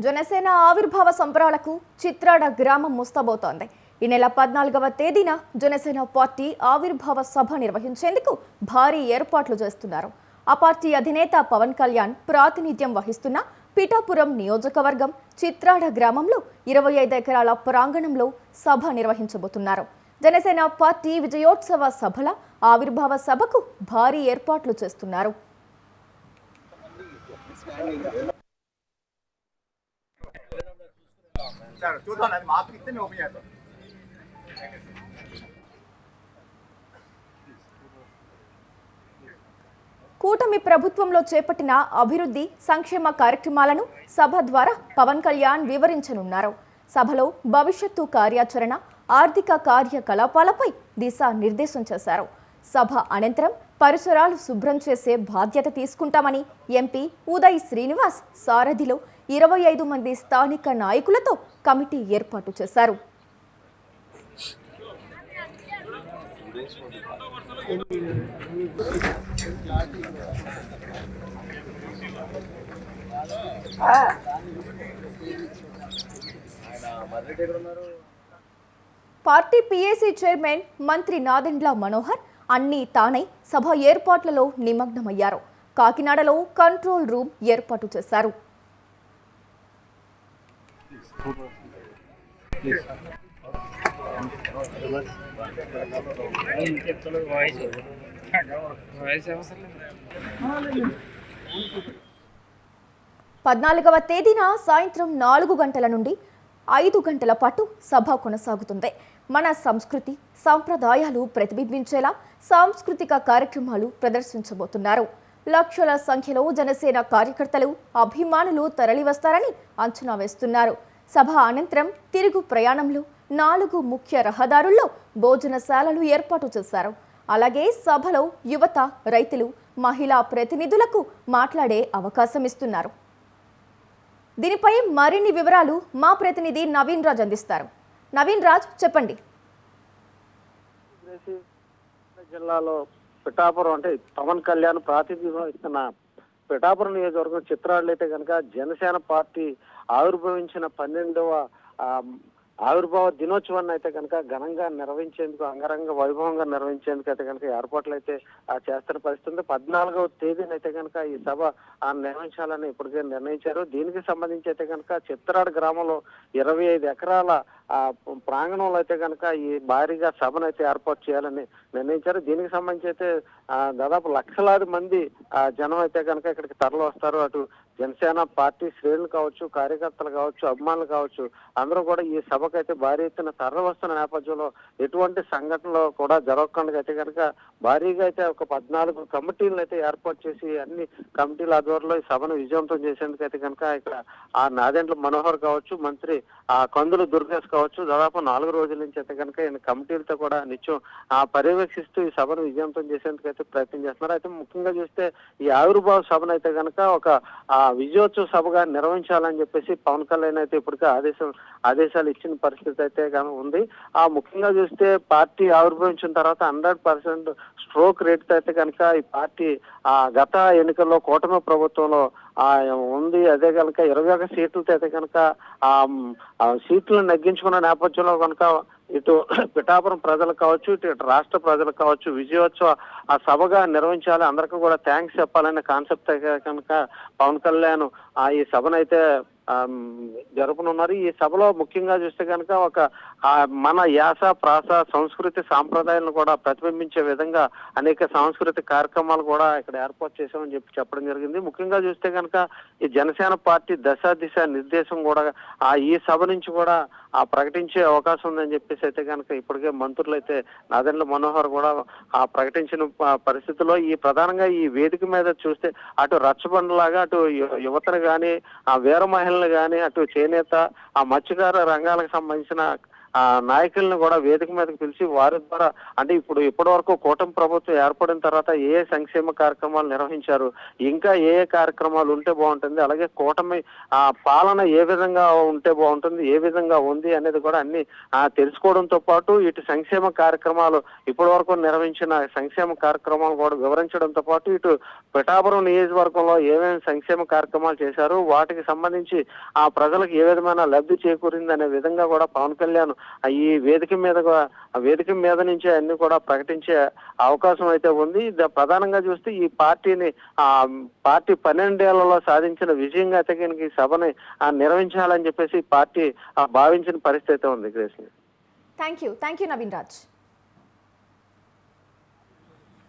జనసేన ఆవిర్భావ సంబరాలకు చిత్రాడ గ్రామం ముస్తాబోతోంది. ఈ నెల 14వ తేదీన జనసేన పార్టీ ఆవిర్భావ సభ నిర్వహించేందుకు భారీ ఏర్పాట్లు చేస్తున్నారు. ఆ పార్టీ అధినేత పవన్ కళ్యాణ్ ప్రాతినిధ్యం వహిస్తున్న పిఠాపురం నియోజకవర్గం చిత్రాడ గ్రామంలో 25 ఎకరాల ప్రాంగణంలో సభ నిర్వహించబోతున్నారు. జనసేన పార్టీ విజయోత్సవ సభల ఆవిర్భావ సభకు భారీ ఏర్పాట్లు చేస్తున్నారు. కూటమి ప్రభుత్వంలో చేపట్టిన అభివృద్ధి సంక్షేమ కార్యక్రమాలను సభ ద్వారా పవన్ కళ్యాణ్ వివరించనున్నారు. సభలో భవిష్యత్తు కార్యాచరణ, ఆర్థిక కార్యకలాపాలపై దిశానిర్దేశం చేశారు. సభ అనంతరం పరిసరాలు శుభ్రం చేసే బాధ్యత తీసుకుంటామని ఎంపీ ఉదయ్ శ్రీనివాస్ సారథిలో 25 మంది స్థానిక నాయకులతో కమిటీ ఏర్పాటు చేశారు. పార్టీ పీఏసీ చైర్మన్ మంత్రి నాదెండ్ల మనోహర్ అన్నీ తానై సభ ఏర్పాట్లలో నిమగ్నమయ్యారు. కాకినాడలో కంట్రోల్ రూమ్ ఏర్పాటు చేశారు. పద్నాలుగవ తేదీన సాయంత్రం 4 గంటల నుండి 5 గంటల పాటు సభ కొనసాగుతుంది. మన సంస్కృతి సాంప్రదాయాలు ప్రతిబింబించేలా సాంస్కృతిక కార్యక్రమాలు ప్రదర్శించబోతున్నారు. లక్షల సంఖ్యలో జనసేన కార్యకర్తలు, అభిమానులు తరలివస్తారని అంచనా వేస్తున్నారు. సభ అనంతరం తిరుగు ప్రయాణంలో 4 ముఖ్య రహదారుల్లో భోజనశాలలు ఏర్పాటు చేశారు. అలాగే సభలో యువత, రైతులు, మహిళా ప్రతినిధులకు మాట్లాడే అవకాశం ఇస్తున్నారు. దీనిపై మరిన్ని వివరాలు మా ప్రతినిధి నవీన్ రాజ్ అందిస్తారు. నవీన్ రాజ్, చెప్పండి. జిల్లాలో పిఠాపురం అంటే పవన్ కళ్యాణ్ ప్రాతినిధ్యం ఇస్తున్న పిఠాపురం నియోజకవర్గం చిత్రాలు అయితే కనుక జనసేన పార్టీ ఆవిర్భవించిన 12వ ఆవిర్భావ దినోత్సవాన్ని అయితే కనుక ఘనంగా నిర్వహించేందుకు, అంగరంగ వైభవంగా నిర్వహించేందుకు అయితే కనుక ఏర్పాట్లు అయితే చేస్తున్న పరిస్థితి. 14వ తేదీన అయితే కనుక ఈ సభ నిర్వహించాలని ఇప్పటికే నిర్ణయించారు. దీనికి సంబంధించి అయితే కనుక చిత్రాడ గ్రామంలో 25 ఎకరాల ప్రాంగణంలో అయితే కనుక ఈ భారీగా సభను అయితే ఏర్పాటు చేయాలని నిర్ణయించారు. దీనికి సంబంధించి అయితే దాదాపు లక్షలాది మంది జనం అయితే కనుక ఇక్కడికి తరలి వస్తారు. అటు జనసేన పార్టీ శ్రేణులు కావచ్చు, కార్యకర్తలు కావచ్చు, అభిమానులు కావచ్చు, అందరూ కూడా ఈ సభకు అయితే భారీ ఎత్తున తరలి వస్తున్న నేపథ్యంలో ఎటువంటి సంఘటనలు కూడా జరగకుండా అయితే కనుక భారీగా అయితే ఒక 14 కమిటీలను అయితే ఏర్పాటు చేసి అన్ని కమిటీల ఆధ్వర్యంలో ఈ సభను విజయవంతం చేసేందుకు అయితే కనుక ఇక్కడ నాదెండ్ల మనోహర్ కావచ్చు, మంత్రి కందులు దుర్గేష్ కావచ్చు, దాదాపు 4 రోజుల నుంచి అయితే కనుక ఈయన కమిటీలతో కూడా నిత్యం పర్యవేక్షిస్తూ ఈ సభను విజయవంతం చేసేందుకు అయితే ప్రయత్నం చేస్తున్నారు. అయితే ముఖ్యంగా చూస్తే ఈ ఆవిర్భావ సభను అయితే కనుక ఒక విజయోత్సవ సభగా నిర్వహించాలని చెప్పేసి పవన్ కళ్యాణ్ అయితే ఇప్పటికే ఆదేశాలు ఇచ్చిన పరిస్థితి అయితే ఉంది. ముఖ్యంగా చూస్తే పార్టీ ఆవిర్భవించిన తర్వాత 100% స్ట్రోక్ రేట్ అయితే కనుక ఈ పార్టీ గత ఎన్నికల్లో కూటమి ప్రభుత్వంలో ఉంది. అదే కనుక 21 సీట్లతో అయితే కనుక సీట్లను నెగ్గించుకున్న నేపథ్యంలో కనుక ఇటు పిఠాపురం ప్రజలకు కావచ్చు, ఇటు రాష్ట్ర ప్రజలకు కావచ్చు విజయోత్సవ సభగా నిర్వహించాలి, అందరికీ కూడా థ్యాంక్స్ చెప్పాలనే కాన్సెప్ట్ కనుక పవన్ కళ్యాణ్ ఈ సభనైతే జరుపునున్నారు. ఈ సభలో ముఖ్యంగా చూస్తే కనుక ఒక మన యాస, ప్రాస, సంస్కృతి, సాంప్రదాయాలను కూడా ప్రతిబింబించే విధంగా అనేక సాంస్కృతిక కార్యక్రమాలు కూడా ఇక్కడ ఏర్పాటు చేశామని చెప్పడం జరిగింది. ముఖ్యంగా చూస్తే కనుక ఈ జనసేన పార్టీ దిశ నిర్దేశం కూడా ఈ సభ నుంచి కూడా ప్రకటించే అవకాశం ఉందని చెప్పేసి అయితే కనుక ఇప్పటికే మంత్రులు అయితే నాదెండ్ల మనోహర్ కూడా ప్రకటించిన పరిస్థితుల్లో ఈ ప్రధానంగా ఈ వేదిక మీద చూస్తే అటు రచ్చబండలాగా అటు యువతను కానీ, వీర మహిళలు కానీ, అటు చేనేత, మత్స్యకార రంగాలకు సంబంధించిన నాయకులను కూడా వేదిక మీదకి పిలిచి వారి ద్వారా అంటే ఇప్పటి వరకు కూటమి ప్రభుత్వం ఏర్పడిన తర్వాత ఏ సంక్షేమ కార్యక్రమాలు నిర్వహించారు, ఇంకా ఏ కార్యక్రమాలు ఉంటే బాగుంటుంది, అలాగే కూటమి పాలన ఏ విధంగా ఉంటే బాగుంటుంది, ఏ విధంగా ఉంది అనేది కూడా అన్ని తెలుసుకోవడంతో పాటు ఇటు సంక్షేమ కార్యక్రమాలు ఇప్పటి వరకు నిర్వహించిన సంక్షేమ కార్యక్రమాలు కూడా వివరించడంతో పాటు ఇటు పిఠాపురం నియోజకవర్గంలో ఏమేమి సంక్షేమ కార్యక్రమాలు చేశారు, వాటికి సంబంధించి ప్రజలకు ఏ విధమైన లబ్ధి చేకూరింది అనే విధంగా కూడా పవన్ కళ్యాణ్ ఈ వేదిక మీద నుంచే అన్ని కూడా ప్రకటించే అవకాశం అయితే ఉంది. ప్రధానంగా చూస్తే ఈ పార్టీ 12 ఏళ్లలో సాధించిన విజయంగా అయితే కనుక ఈ సభని నిర్వహించాలని చెప్పేసి పార్టీ భావించిన పరిస్థితి ఉంది. Grace. Thank you Naveen Raj.